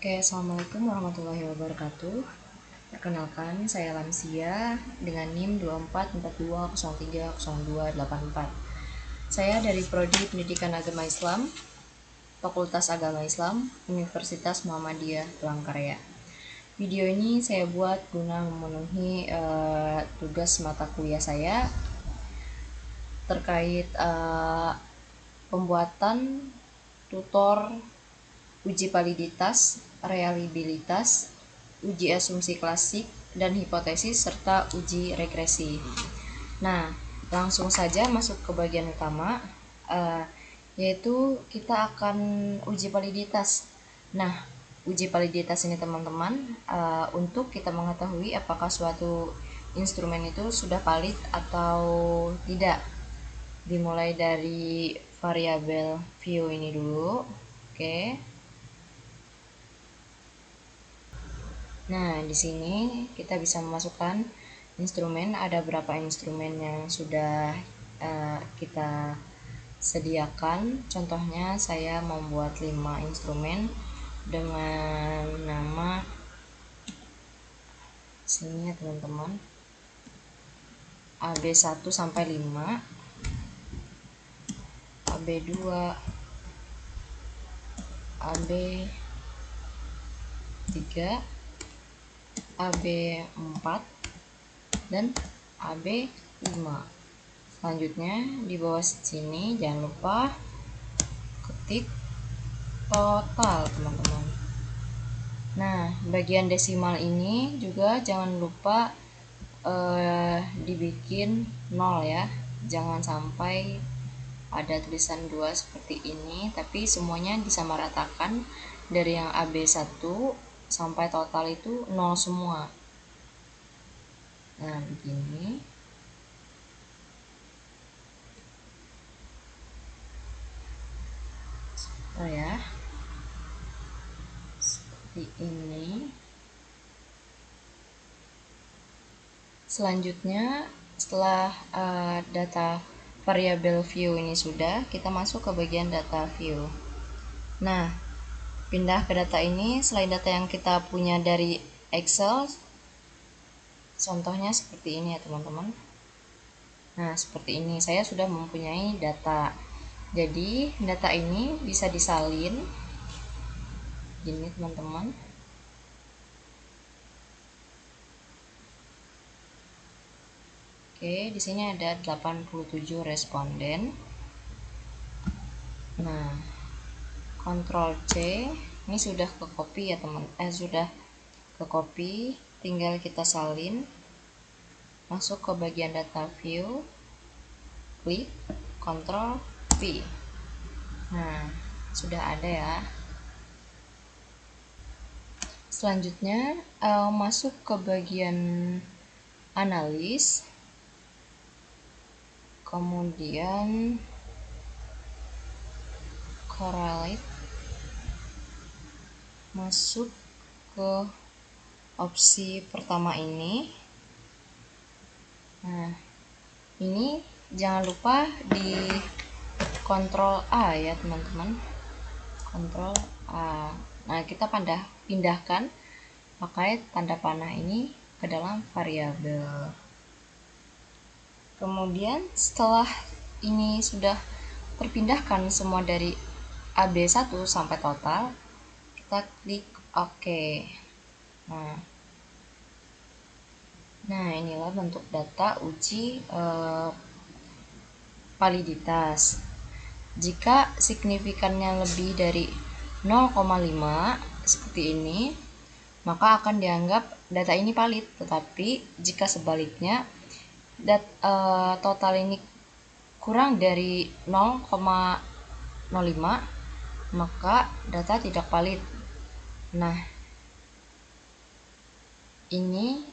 Oke, assalamualaikum warahmatullahi wabarakatuh. Perkenalkan, saya Lamsia dengan NIM 2442030284. Saya dari Prodi Pendidikan Agama Islam, Fakultas Agama Islam, Universitas Muhammadiyah Palangkaraya. Video ini saya buat guna memenuhi tugas mata kuliah saya terkait pembuatan tutor uji validitas, reliabilitas, uji asumsi klasik, dan hipotesis, serta uji regresi. Nah, langsung saja masuk ke bagian utama, yaitu kita akan uji validitas. Nah, uji validitas ini teman-teman, untuk kita mengetahui apakah suatu instrumen itu sudah valid atau tidak. Dimulai dari variabel view ini dulu. Oke. Nah, di sini kita bisa memasukkan instrumen. Ada berapa instrumen yang sudah kita sediakan. Contohnya saya membuat 5 instrumen dengan nama sini ya teman-teman, AB1 sampai 5, AB2, AB3, AB4, dan AB5. Selanjutnya di bawah sini jangan lupa ketik total teman-teman. Nah, bagian desimal ini juga jangan lupa dibikin 0 ya. Jangan sampai ada tulisan 2 seperti ini, tapi semuanya disamaratakan dari yang AB1 sampai total itu 0 semua. Nah, begini. Oh ya. Seperti ini. Selanjutnya, setelah data variabel view ini sudah, kita masuk ke bagian data view. Nah, pindah ke data ini, selain data yang kita punya dari Excel, contohnya seperti ini ya teman-teman. Nah, seperti ini, saya sudah mempunyai data. Jadi, data ini bisa disalin gini teman-teman. Oke, di sini ada 87 responden. Nah, Ctrl C, ini sudah ke copy ya teman, sudah ke copy, tinggal kita salin, masuk ke bagian data view, klik Ctrl V. Nah, sudah ada ya. Selanjutnya masuk ke bagian analis, kemudian correlate, masuk ke opsi pertama ini. Nah, ini jangan lupa di Ctrl A ya teman-teman, Ctrl A. Nah, kita pindahkan pakai tanda panah ini ke dalam variabel. Kemudian setelah ini sudah terpindahkan semua dari AB1 sampai total, kita klik OK. Nah, inilah bentuk data uji validitas. Jika signifikannya lebih dari 0,5 seperti ini, maka akan dianggap data ini valid. Tetapi jika sebaliknya total ini kurang dari 0,05, maka data tidak valid. Nah, ini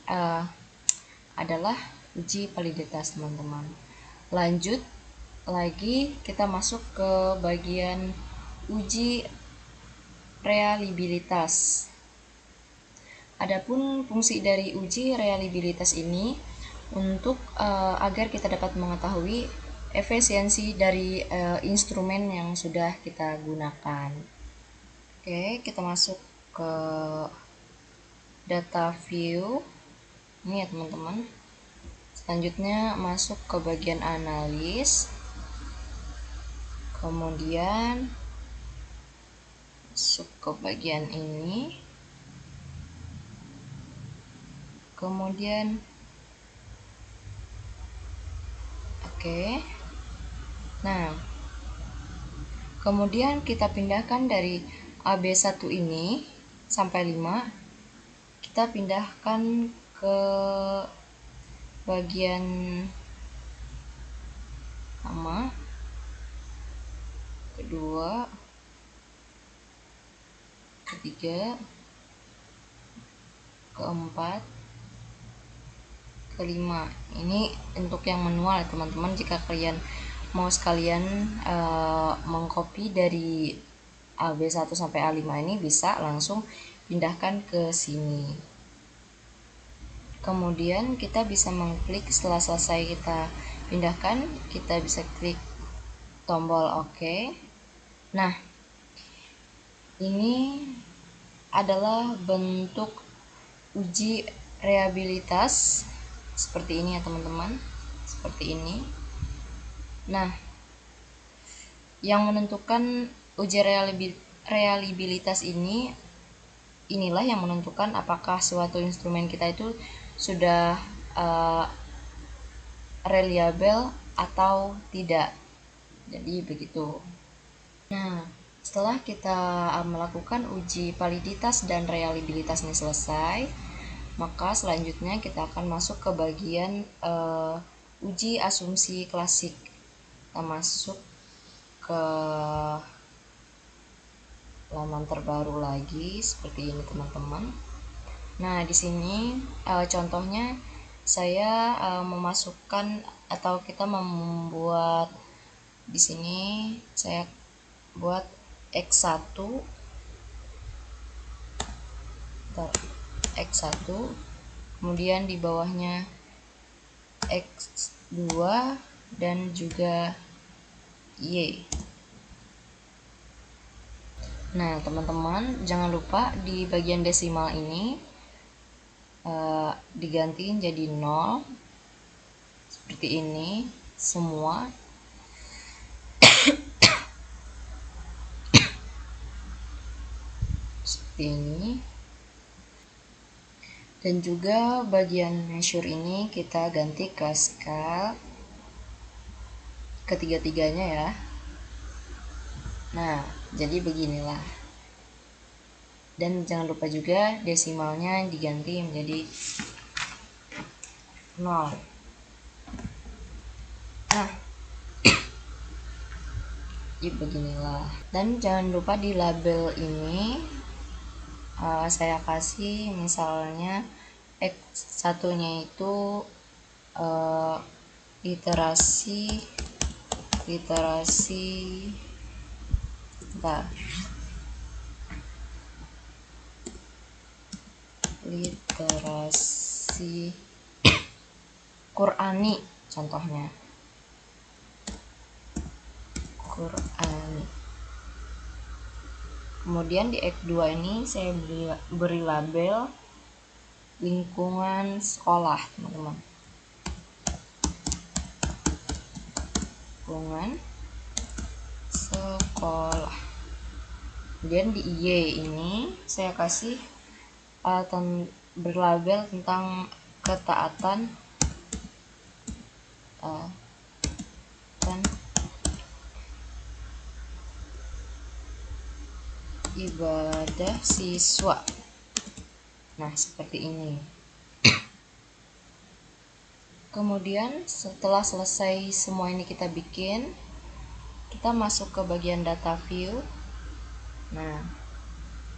adalah uji validitas teman-teman. Lanjut lagi, kita masuk ke bagian uji reliabilitas. Adapun fungsi dari uji reliabilitas ini untuk agar kita dapat mengetahui efisiensi dari instrumen yang sudah kita gunakan. Oke, kita masuk ke data view ini ya teman-teman. Selanjutnya masuk ke bagian analis, kemudian masuk ke bagian ini, kemudian oke. Nah, kemudian kita pindahkan dari AB1 ini sampai 5, kita pindahkan ke bagian pertama, kedua, ketiga, keempat, kelima. Ini untuk yang manual teman-teman. Jika kalian mau sekalian mengcopy dari AB1 sampai A5 ini, bisa langsung pindahkan ke sini. Kemudian kita bisa mengklik, setelah selesai kita pindahkan, kita bisa klik tombol OK. Nah, ini adalah bentuk uji reliabilitas seperti ini ya teman-teman, seperti ini. Nah, yang menentukan uji reliabilitas inilah yang menentukan apakah suatu instrumen kita itu sudah reliable atau tidak. Jadi begitu. Nah, setelah kita melakukan uji validitas dan reliabilitas ini selesai, maka selanjutnya kita akan masuk ke bagian uji asumsi klasik. Kita masuk ke halaman terbaru lagi seperti ini teman-teman. Nah, di sini contohnya saya memasukkan atau kita membuat, di sini saya buat X1 kemudian di bawahnya X2 dan juga Y. Nah teman-teman, jangan lupa di bagian desimal ini digantiin jadi 0 seperti ini semua. Seperti ini. Dan juga bagian measure ini kita ganti ke scale ketiga-tiganya ya. Nah, jadi beginilah. Dan jangan lupa juga desimalnya diganti menjadi 0. Nah, jadi beginilah. Dan jangan lupa di label ini saya kasih misalnya X1 nya itu literasi Qur'ani, contohnya Qur'ani. Kemudian di X2 ini saya beri label lingkungan sekolah, teman-teman. Lingkungan sekolah. Kemudian di Y ini saya kasih berlabel tentang ketaatan dan ibadah siswa. Nah, seperti ini. Kemudian setelah selesai semua ini kita bikin, kita masuk ke bagian data view. Nah,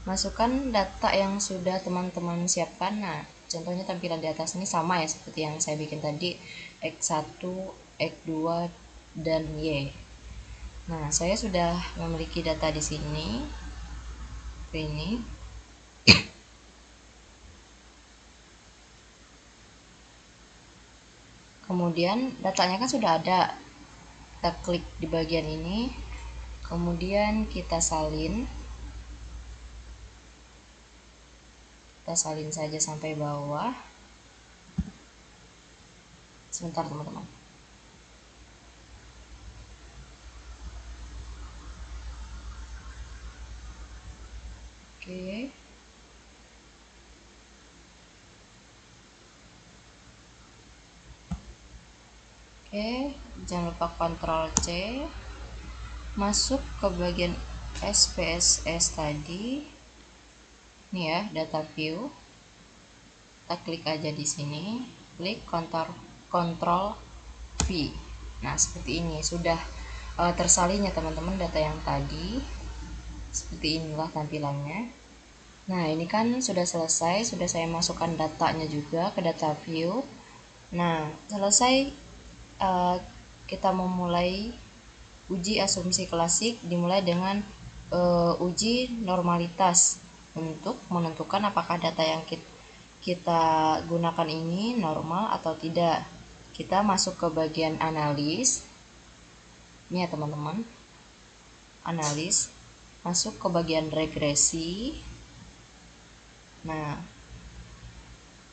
masukkan data yang sudah teman-teman siapkan. Nah, contohnya tampilan di atas ini sama ya seperti yang saya bikin tadi, X1, X2, dan Y. Nah, saya sudah memiliki data di sini. Ini. Kemudian datanya kan sudah ada. Kita klik di bagian ini. Kemudian kita salin. Kita salin saja sampai bawah. Sebentar teman-teman. Oke. Oke, jangan lupa Ctrl C. Masuk ke bagian SPSS tadi. Ini ya, data view. Kita klik aja di sini, klik Ctrl V. Nah, seperti ini sudah tersalin ya teman-teman data yang tadi. Seperti inilah tampilannya. Nah, ini kan sudah selesai, sudah saya masukkan datanya juga ke data view. Nah, selesai kita memulai uji asumsi klasik, dimulai dengan uji normalitas untuk menentukan apakah data yang kita gunakan ini normal atau tidak. Kita masuk ke bagian analis. Ini ya teman-teman, analis, masuk ke bagian regresi. Nah,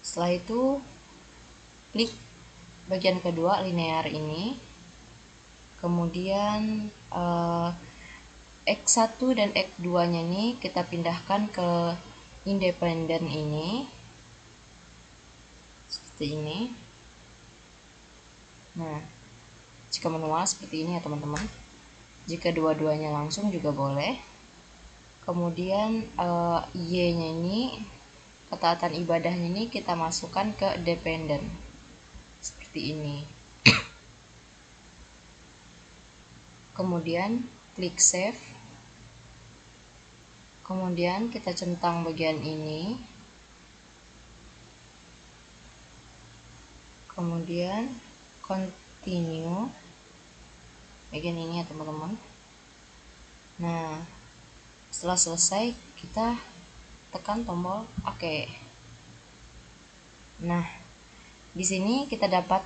setelah itu klik bagian kedua linear ini, kemudian X1 dan X2 nya ini kita pindahkan ke independen ini seperti ini. Nah, jika manual seperti ini ya teman-teman. Jika dua-duanya langsung juga boleh. Kemudian Y-nya ini, ketaatan ibadahnya ini kita masukkan ke dependen seperti ini. Kemudian klik save. Kemudian kita centang bagian ini. Kemudian continue bagian ini ya teman-teman. Nah, setelah selesai kita tekan tombol OK. Nah, di sini kita dapat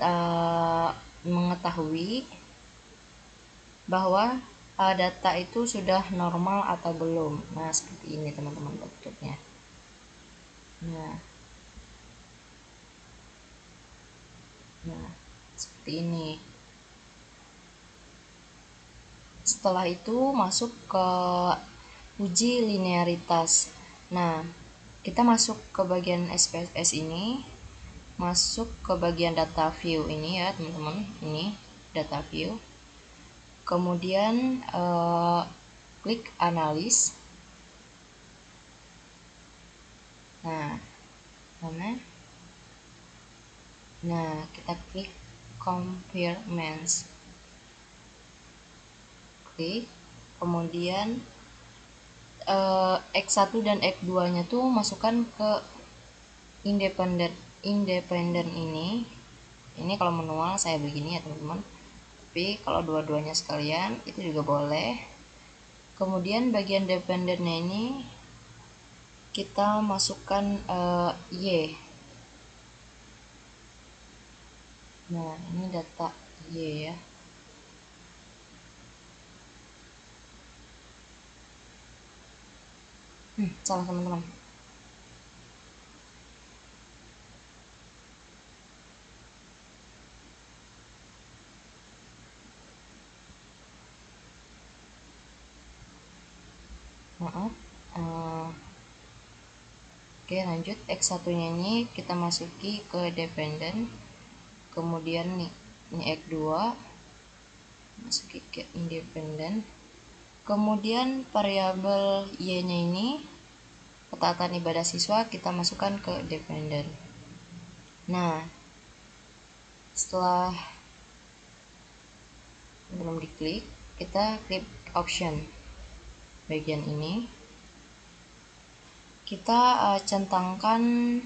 mengetahui bahwa data itu sudah normal atau belum. Nah, seperti ini teman-teman bentuknya. Nah, seperti ini. Setelah itu masuk ke uji linearitas. Nah, kita masuk ke bagian SPSS ini, masuk ke bagian data view ini ya teman-teman. Ini data view. Kemudian klik analis. Nah, mana? Nah, kita klik confirmance. Klik. Kemudian X1 dan X2 nya tuh masukkan ke independen ini kalau manual saya begini ya teman-teman, tapi kalau dua-duanya sekalian itu juga boleh. Kemudian bagian dependennya ini kita masukkan Y. Nah, ini data Y ya. Salah teman-teman. Maaf. Oke, lanjut. X1 nya ini kita masuki ke dependen. Kemudian nih, ini X2 masuki ke independen. Kemudian variabel Y nya ini, ketaatan ibadah siswa, kita masukkan ke dependen. Nah, setelah belum diklik, kita klik option bagian ini. Kita centangkan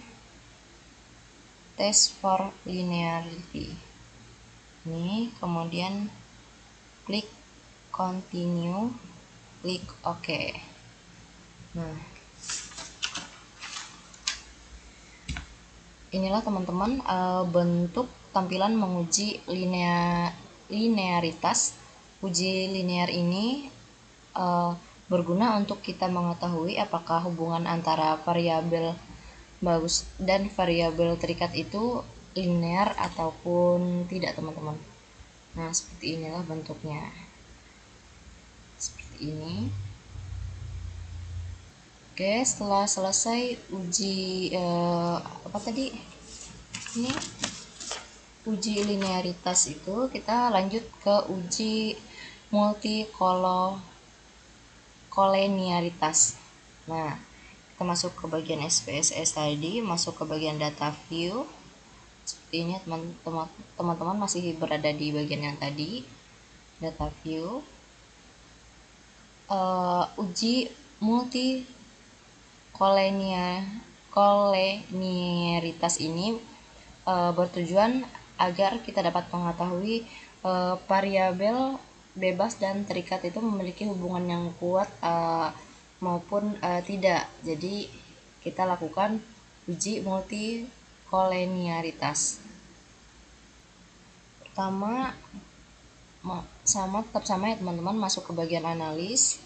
test for linearity ini, kemudian klik continue, klik OK. Nah, inilah teman-teman bentuk tampilan menguji linearitas. Uji linear ini berguna untuk kita mengetahui apakah hubungan antara variabel bagus dan variabel terikat itu linear ataupun tidak, teman-teman. Nah, seperti inilah bentuknya. Seperti ini. Oke, setelah selesai uji apa tadi? Ini uji linearitas itu, kita lanjut ke uji multikolenialitas. Nah, kita masuk ke bagian SPSS tadi, masuk ke bagian data view. Seperti ini, teman-teman masih berada di bagian yang tadi, data view. Uji multikolenialitas ini bertujuan agar kita dapat mengetahui variabel bebas dan terikat itu memiliki hubungan yang kuat maupun tidak. Jadi kita lakukan uji multikolenialitas. Pertama, tetap sama ya teman-teman, masuk ke bagian analis,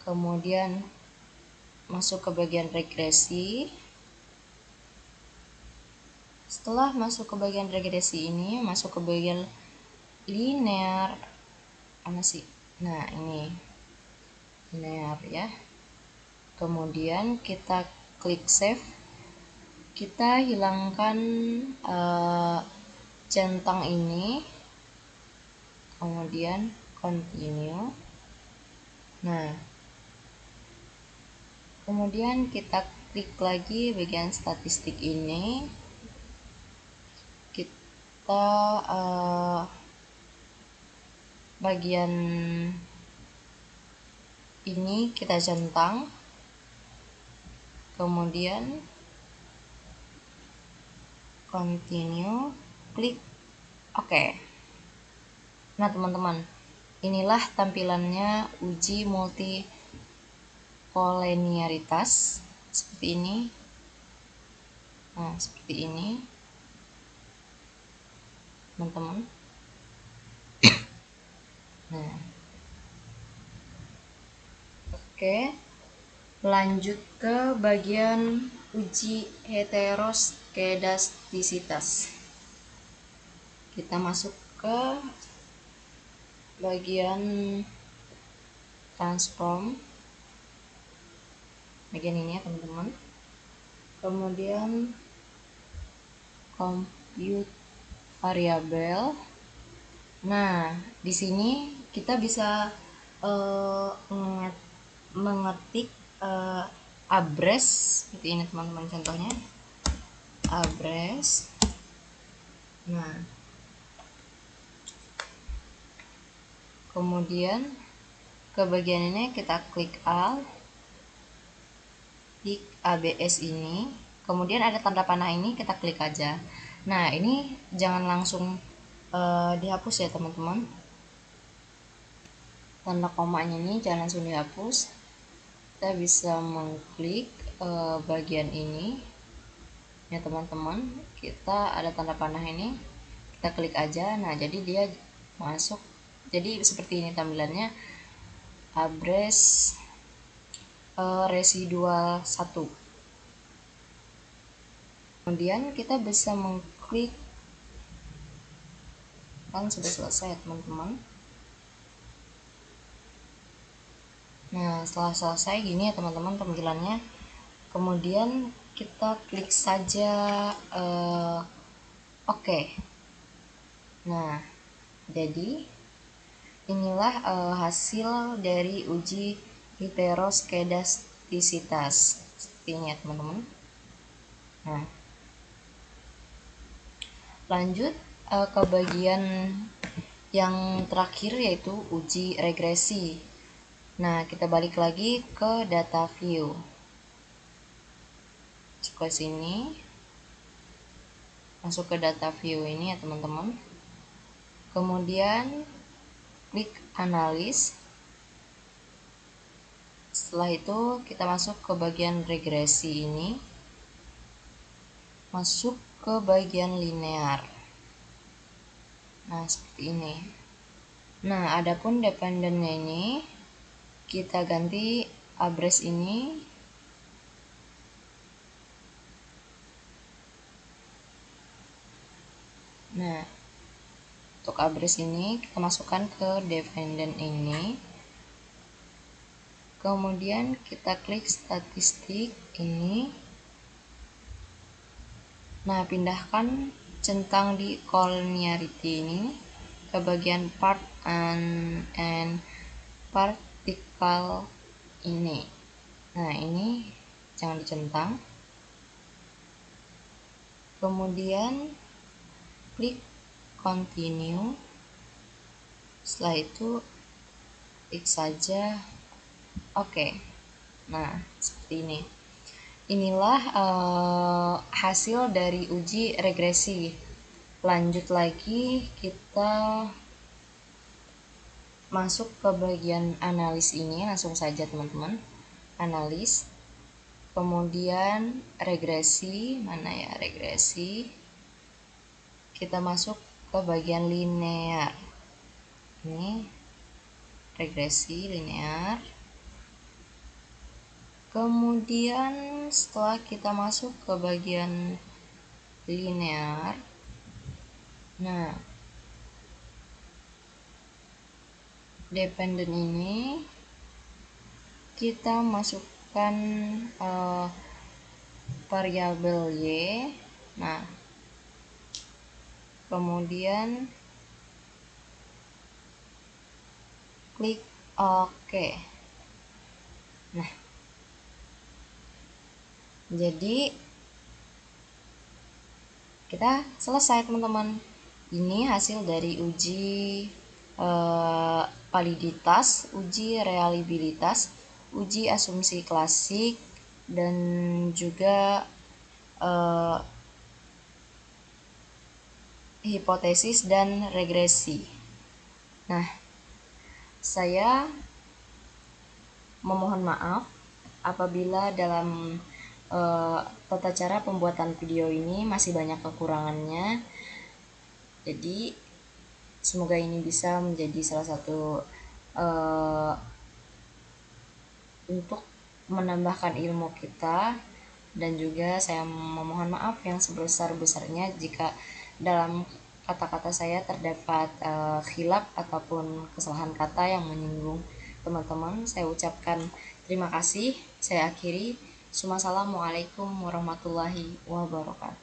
kemudian masuk ke bagian regresi. Setelah masuk ke bagian regresi ini, masuk ke bagian linear. Mana sih? Nah, ini linear ya. Kemudian kita klik save. Kita hilangkan centang ini. Kemudian continue. Nah, kemudian kita klik lagi bagian statistik ini. Kita bagian ini kita centang, kemudian continue, klik OK. Nah, teman-teman, inilah tampilannya uji multikolenialitas seperti ini. Nah, seperti ini, teman-teman. Nah, oke, lanjut ke bagian uji heteroskedastisitas. Kita masuk ke bagian transform, bagian ini ya teman-teman. Kemudian compute variabel. Nah, di sini kita bisa mengetik address seperti ini teman-teman, contohnya address. Nah, kemudian ke bagian ini kita klik Alt, klik ABS ini, kemudian ada tanda panah ini, kita klik aja. Nah, ini jangan langsung dihapus ya teman-teman. Tanda komanya ini jangan langsung dihapus. Kita bisa mengklik bagian ini ya teman-teman. Kita ada tanda panah ini, kita klik aja. Nah, jadi dia masuk. Jadi seperti ini tampilannya, address residual 1. Kemudian kita bisa mengklik, kan sudah selesai ya teman-teman. Nah, setelah selesai gini ya teman-teman tampilannya. Kemudian kita klik saja OK. Nah, jadi inilah hasil dari uji heteroskedastisitas seperti ini ya teman-teman. Nah, lanjut ke bagian yang terakhir, yaitu uji regresi. Nah, kita balik lagi ke data view. Ke sini, masuk ke data view ini ya teman-teman. Kemudian klik analis. Setelah itu kita masuk ke bagian regresi ini, masuk ke bagian linear. Nah, seperti ini. Nah, adapun dependennya ini kita ganti address ini Nah, untuk address ini kita masukkan ke dependent ini. Kemudian kita klik statistik ini. Nah, pindahkan centang di collinearity ini ke bagian part and particle ini. Nah, ini jangan dicentang. Kemudian klik continue. Setelah itu klik saja oke. Nah, seperti ini. Inilah hasil dari uji regresi. Lanjut lagi, kita masuk ke bagian analis ini. Langsung saja teman-teman, analis. Kemudian regresi, mana ya regresi, kita masuk ke bagian linear. Ini regresi linear. Kemudian setelah kita masuk ke bagian linear, nah dependent ini kita masukkan variabel y. Nah, kemudian klik OK. Nah, jadi kita selesai teman-teman. Ini hasil dari uji validitas, uji reliabilitas, uji asumsi klasik, dan juga hipotesis dan regresi. Nah, saya memohon maaf apabila dalam tata cara pembuatan video ini masih banyak kekurangannya. Jadi semoga ini bisa menjadi salah satu untuk menambahkan ilmu kita, dan juga saya memohon maaf yang sebesar-besarnya jika dalam kata-kata saya terdapat khilaf ataupun kesalahan kata yang menyinggung teman-teman. Saya ucapkan terima kasih. Saya akhiri. Assalamualaikum warahmatullahi wabarakatuh.